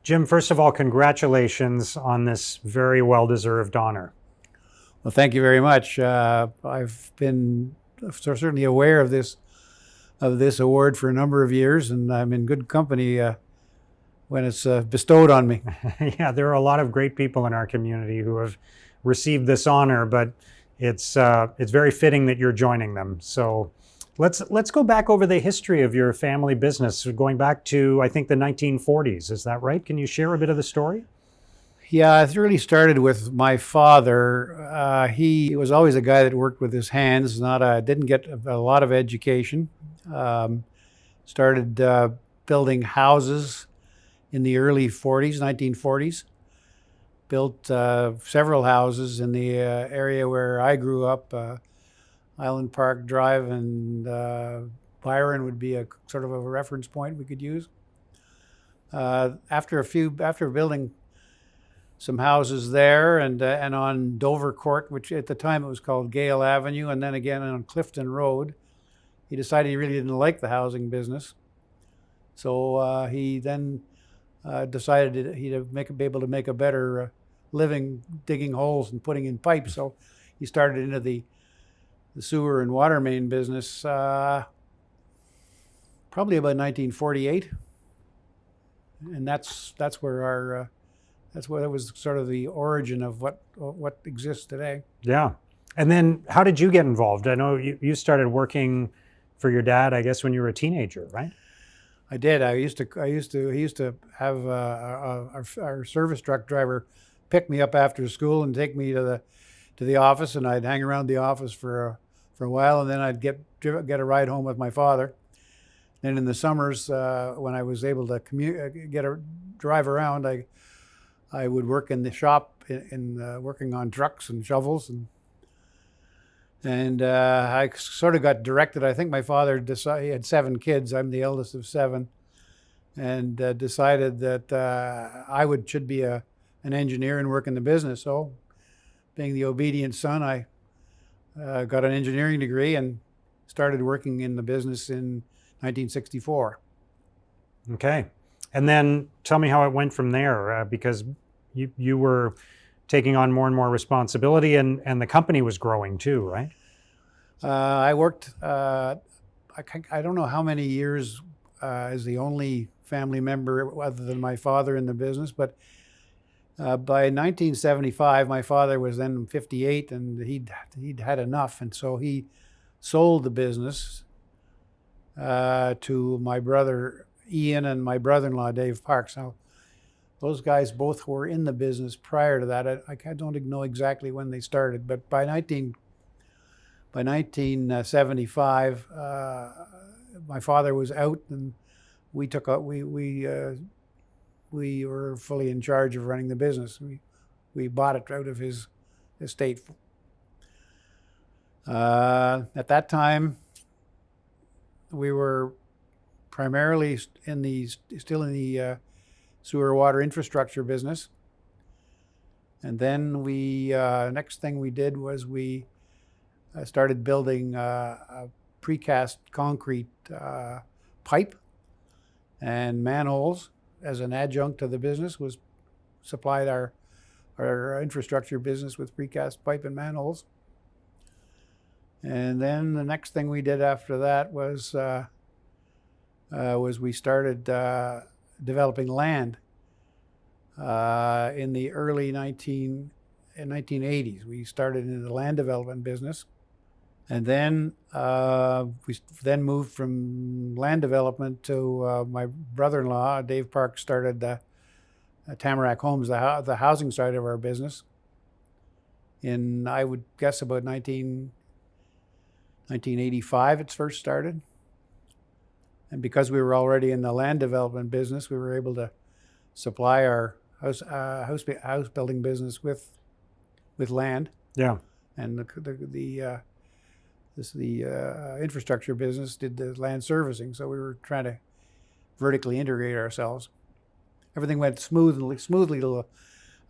Jim, first of all, congratulations on this very well-deserved honor. Well, thank you very much. I've been certainly aware of this award for a number of years, and I'm in good company when it's bestowed on me. Yeah, there are a lot of great people in our community who have received this honor, but it's very fitting that you're joining them. So let's go back over the history of your family business, going back to I think the 1940s. Is that right? Can you share a bit of the story? Yeah, it really started with my father. He was always a guy that worked with his hands. Didn't get a lot of education. Started building houses in the early 40s, 1940s. Built several houses in the area where I grew up. Island Park Drive and Byron would be a sort of a reference point we could use. After building some houses there and on Dover Court, which at the time it was called Gale Avenue, and then again on Clifton Road, he decided he really didn't like the housing business. So he then decided he'd be able to make a better living digging holes and putting in pipes. So he started into the sewer and water main business probably about 1948, and that's where that was sort of the origin of what exists today. Yeah. And then how did you get involved? I know you started working for your dad, I guess, when you were a teenager, right? I did. He used to have our service truck driver pick me up after school and take me to the office, and I'd hang around the office for a while, and then I'd get a ride home with my father. Then in the summers, when I was able to drive around, I would work in the shop working on trucks and shovels, and I sort of got directed. I think my father decided, he had 7 kids. I'm the eldest of 7, and decided that I should be an engineer and work in the business. So, being the obedient son, I got an engineering degree and started working in the business in 1964. Okay. And then tell me how it went from there, because you were taking on more and more responsibility, and the company was growing too, right? I worked, I don't know how many years as the only family member other than my father in the business, but by 1975, my father was then 58, and he'd had enough, and so he sold the business to my brother Ian and my brother-in-law Dave Parks. Now, those guys both were in the business prior to that. I don't know exactly when they started, but by 1975, my father was out, and we were fully in charge of running the business. We bought it out of his estate. At that time, we were primarily still in the sewer water infrastructure business. And then next thing we did was we started building a precast concrete pipe and manholes as an adjunct to the business. Was supplied our infrastructure business with precast pipe and manholes. And then the next thing we did after that was we started developing land in the early 1980s. We started in the land development business, and then we then moved from land development to my brother-in-law Dave Parks started Tamarack Homes, the housing side of our business, in I would guess about 1985 it first started. And because we were already in the land development business, we were able to supply our house building business with land. Yeah. And the infrastructure business did the land servicing. So we were trying to vertically integrate ourselves. Everything went smoothly till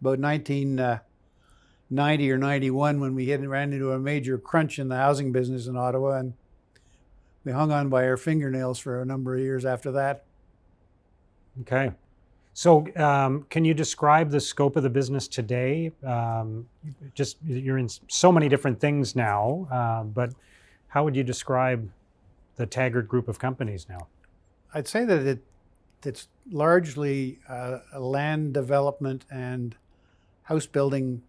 about 1990 or 91 when we ran into a major crunch in the housing business in Ottawa, and we hung on by our fingernails for a number of years after that. Okay. So, can you describe the scope of the business today? Just you're in so many different things now, but how would you describe the Taggart Group of Companies now? I'd say that it's largely a land development and house building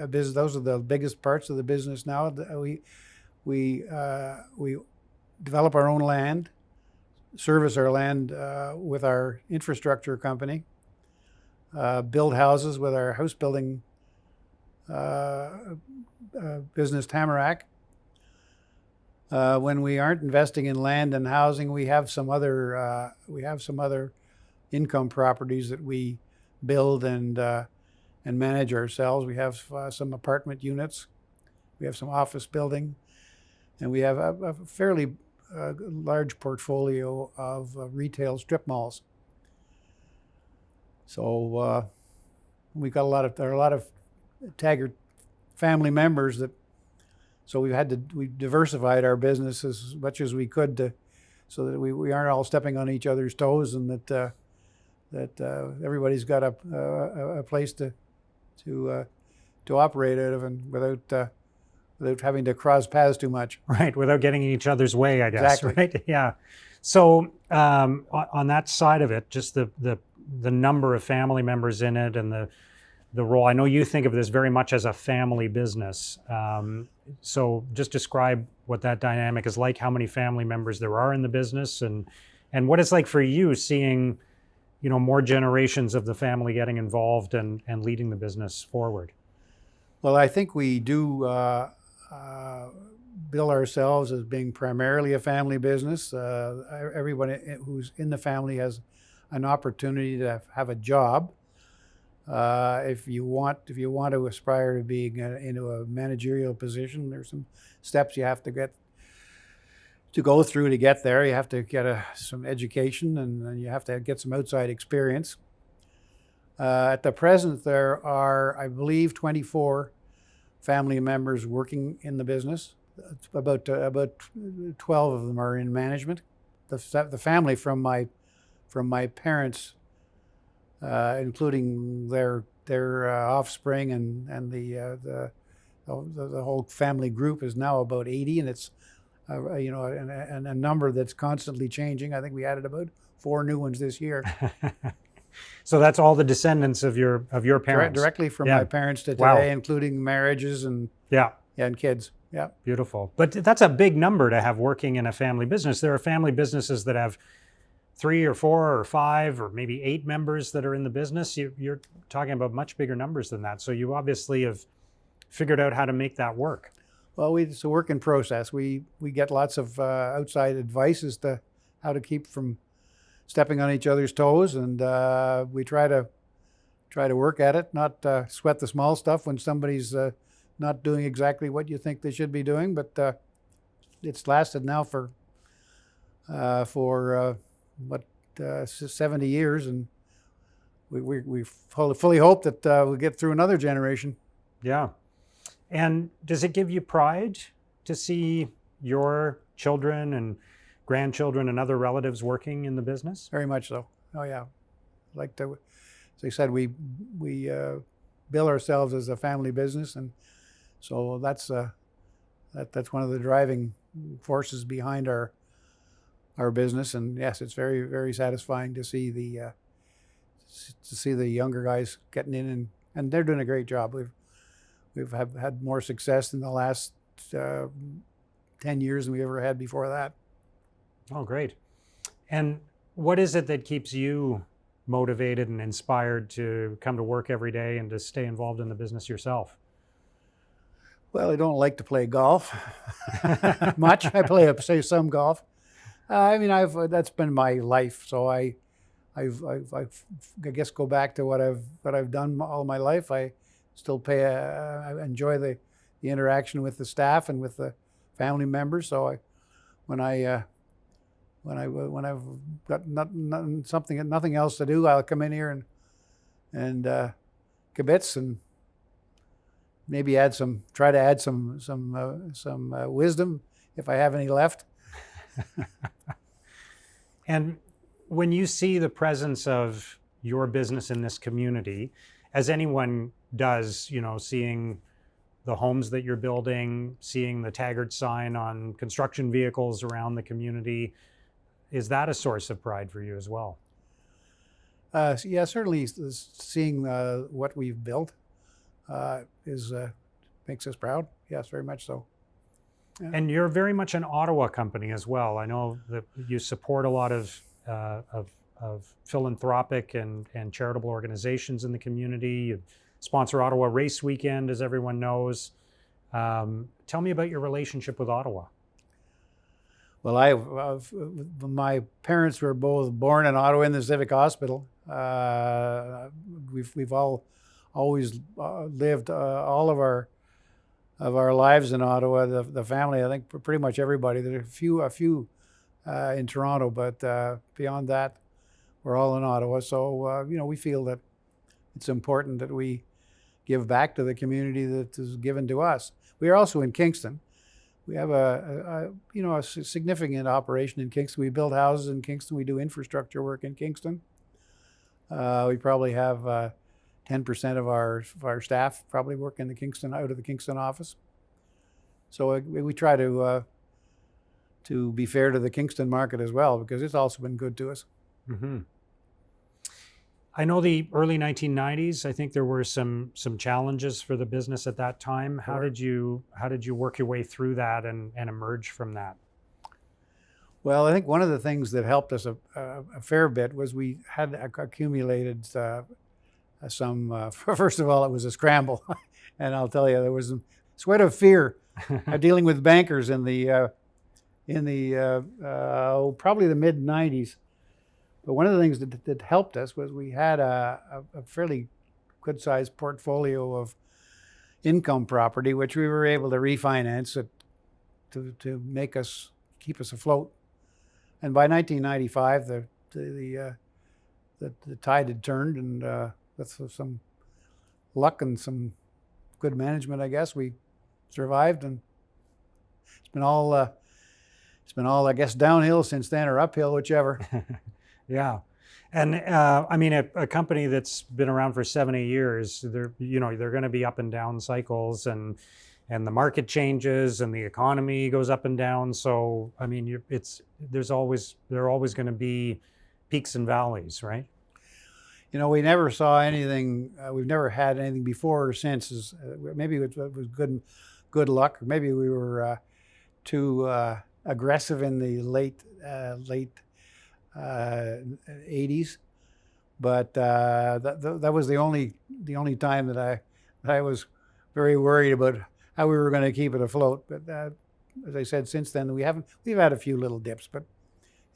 business. Those are the biggest parts of the business now. We develop our own land, service our land with our infrastructure company, build houses with our house building business, Tamarack. When we aren't investing in land and housing, we have some other income properties that we build and manage ourselves. We have some apartment units, we have some office building, and we have a fairly large portfolio of retail strip malls. So we've got there are a lot of Taggart family members that. So we diversified our business as much as we could so that we aren't all stepping on each other's toes, and that everybody's got a place to operate out of, and without having to cross paths too much. Right, without getting in each other's way, I guess. Exactly. Right. Yeah. So on that side of it, just the number of family members in it and the role. I know you think of this very much as a family business. So just describe what that dynamic is like, how many family members there are in the business, and what it's like for you seeing, more generations of the family getting involved and leading the business forward. Well, I think we do bill ourselves as being primarily a family business. Everyone who's in the family has an opportunity to have a job. If you want to aspire to being into a managerial position, there's some steps you have to go through to get there. You have to get some education, and you have to get some outside experience. At the present, there are, I believe, 24 family members working in the business. About 12 of them are in management. The family from my parents, including their offspring and the whole family group, is now about 80, and it's a number that's constantly changing. I think we added about 4 new ones this year. So that's all the descendants of your parents. Directly from Yeah. my parents to today, Wow. including marriages and and kids. Yeah. Beautiful. But that's a big number to have working in a family business. There are family businesses that have 3 or 4 or 5 or maybe 8 members that are in the business. You're talking about much bigger numbers than that. So you obviously have figured out how to make that work. Well, it's a work in process. We get lots of outside advice as to how to keep from stepping on each other's toes, and we try to work at it, not sweat the small stuff when somebody's not doing exactly what you think they should be doing. But it's lasted now for 70 years, and we fully hope that we'll get through another generation. Yeah. And does it give you pride to see your children and grandchildren and other relatives working in the business? Very much so. Oh yeah, as I said, we bill ourselves as a family business, and so that's one of the driving forces behind our business. And yes, it's very, very satisfying to see the younger guys getting in, and they're doing a great job. We've had more success in the last 10 years than we ever had before that. Oh, great. And what is it that keeps you motivated and inspired to come to work every day and to stay involved in the business yourself? Well, I don't like to play golf much. I play some golf. I mean, that's been my life. So I guess go back to what I've done all my life. I still I enjoy the interaction with the staff and with the family members. So when I've got nothing else to do, I'll come in here and kibitz and maybe try to add some wisdom if I have any left. And when you see the presence of your business in this community, as anyone does, seeing the homes that you're building, seeing the Taggart sign on construction vehicles around the community. Is that a source of pride for you as well? Yeah, certainly seeing what we've built is makes us proud. Yes, very much so. Yeah. And you're very much an Ottawa company as well. I know that you support a lot of philanthropic and charitable organizations in the community. You sponsor Ottawa Race Weekend, as everyone knows. Tell me about your relationship with Ottawa. Well, my parents were both born in Ottawa in the Civic Hospital. We've always lived all of our lives in Ottawa. The family, I think, pretty much everybody. There's a few in Toronto, but beyond that, we're all in Ottawa. So we feel that it's important that we give back to the community that is given to us. We are also in Kingston. We have a significant operation in Kingston. We build houses in Kingston. We do infrastructure work in Kingston. We probably have 10% of our staff probably work in out of the Kingston office. So we try to be fair to the Kingston market as well, because it's also been good to us. Mm-hmm. I know the early 1990s, I think there were some challenges for the business at that time. How did you work your way through that and emerge from that? Well, I think one of the things that helped us a fair bit was we had accumulated some, first of all, it was a scramble. And I'll tell you, there was a sweat of fear dealing with bankers in the probably the mid 90s. But one of the things that helped us was we had a fairly good-sized portfolio of income property, which we were able to refinance to keep us afloat. And by 1995, the tide had turned, and with some luck and some good management, I guess, we survived. And it's been all I guess downhill since then, or uphill, whichever. Yeah. And I mean, a company that's been around for 70 years, they're going to be up and down cycles, and the market changes and the economy goes up and down. So, I mean, there are always going to be peaks and valleys, right? We never saw anything. We've never had anything before or since. Maybe it was good luck. Or maybe we were too aggressive in the late 80s, but that was the only time that I was very worried about how we were going to keep it afloat. But as I said, since then we've had a few little dips, but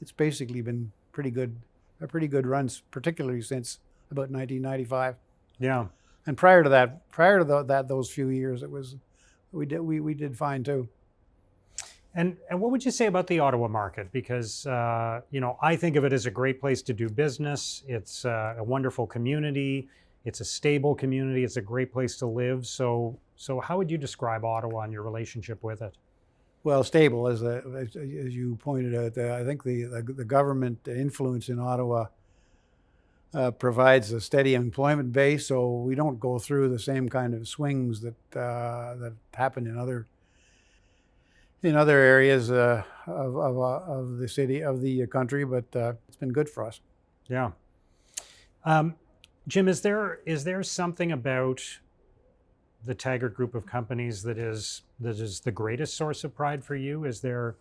it's basically been pretty good runs, particularly since about 1995. Yeah. And prior to that, those few years, we did fine too. And what would you say about the Ottawa market? Because I think of it as a great place to do business. It's a wonderful community. It's a stable community. It's a great place to live. So how would you describe Ottawa and your relationship with it? Well, stable, as you pointed out. I think the government influence in Ottawa provides a steady employment base, so we don't go through the same kind of swings that happen in other areas of the city, of the country, but it's been good for us. Yeah. Jim, is there something about the Taggart Group of Companies that is the greatest source of pride for you? Is there,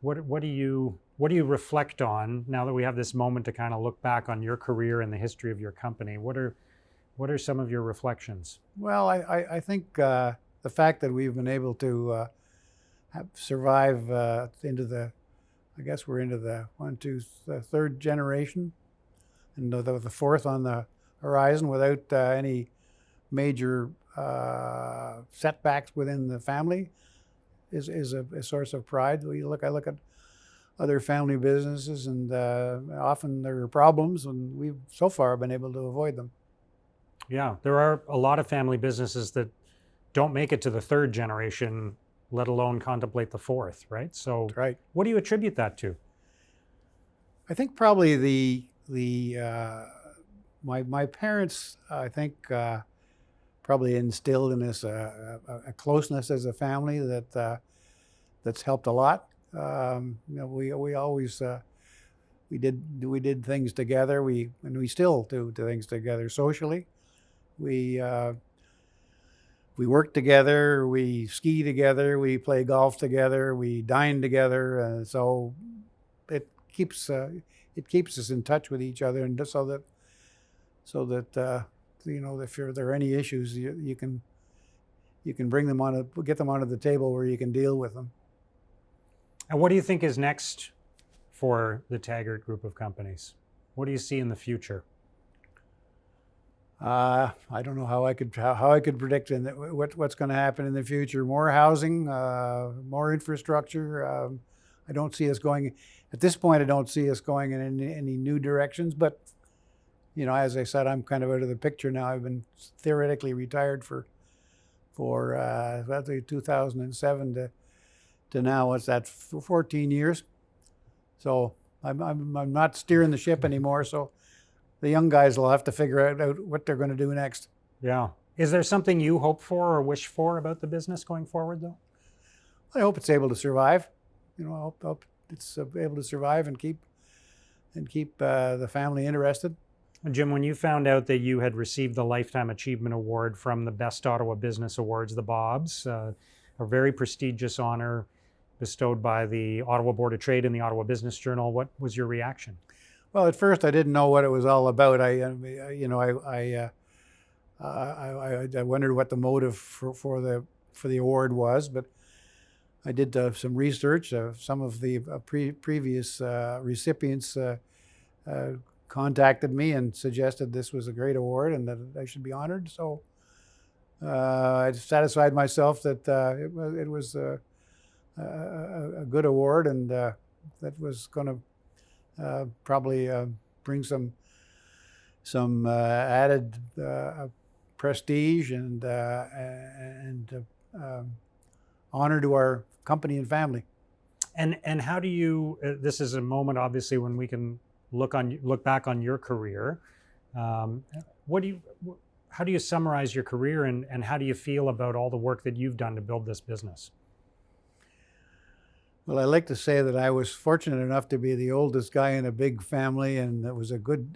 what do you reflect on now that we have this moment to kind of look back on your career and the history of your company? What are some of your reflections? Well, I think the fact that we've been able to survive I guess we're into the third generation, and the fourth on the horizon without any major setbacks within the family is a source of pride. I look at other family businesses, and often there are problems, and we've so far been able to avoid them. Yeah, there are a lot of family businesses that don't make it to the third generation, let alone contemplate the fourth, right? So right. What do you attribute that to? I think probably the my parents, I think, probably instilled in us a closeness as a family that's helped a lot. We always we did things together. And we still do things together socially. We work together. We ski together. We play golf together. We dine together. So it keeps us in touch with each other, and so that if there are any issues, you can bring them get them onto the table where you can deal with them. And what do you think is next for the Taggart Group of Companies? What do you see in the future? I don't know how I could predict what's going to happen in the future. More housing, more infrastructure. I don't see us going at this point. I don't see us going in any new directions. But as I said, I'm kind of out of the picture now. I've been theoretically retired for 2007 to now. What's that? 14 years. So I'm not steering the ship anymore. So the young guys will have to figure out what they're going to do next. Yeah. Is there something you hope for or wish for about the business going forward, though? I hope it's able to survive. I hope it's able to survive and keep the family interested. Jim, when you found out that you had received the Lifetime Achievement Award from the Best Ottawa Business Awards, the Bobs, a very prestigious honor bestowed by the Ottawa Board of Trade and the Ottawa Business Journal, what was your reaction? Well, at first I didn't know what it was all about. I wondered what the motive for the award was, but I did some research. Some of the previous recipients contacted me and suggested this was a great award and that I should be honored. So I satisfied myself that it was a good award, and that was going to probably bring some added prestige and honor to our company and family. And how do you? This is a moment, obviously, when we can look back on your career. How do you summarize your career, and how do you feel about all the work that you've done to build this business? Well, I like to say that I was fortunate enough to be the oldest guy in a big family, and it was a good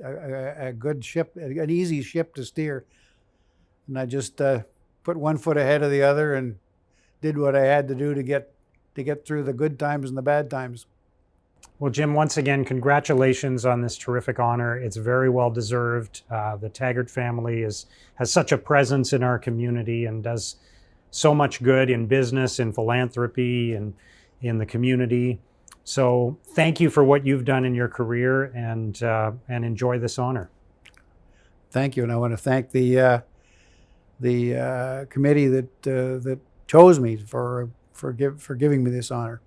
ship, an easy ship to steer. And I just put one foot ahead of the other and did what I had to do to get through the good times and the bad times. Well, Jim, once again, congratulations on this terrific honor. It's very well deserved. The Taggart family has such a presence in our community and does so much good in business, in philanthropy, and in the community. So thank you for what you've done in your career, and enjoy this honor. Thank you, and I want to thank the committee that chose me for giving me this honor.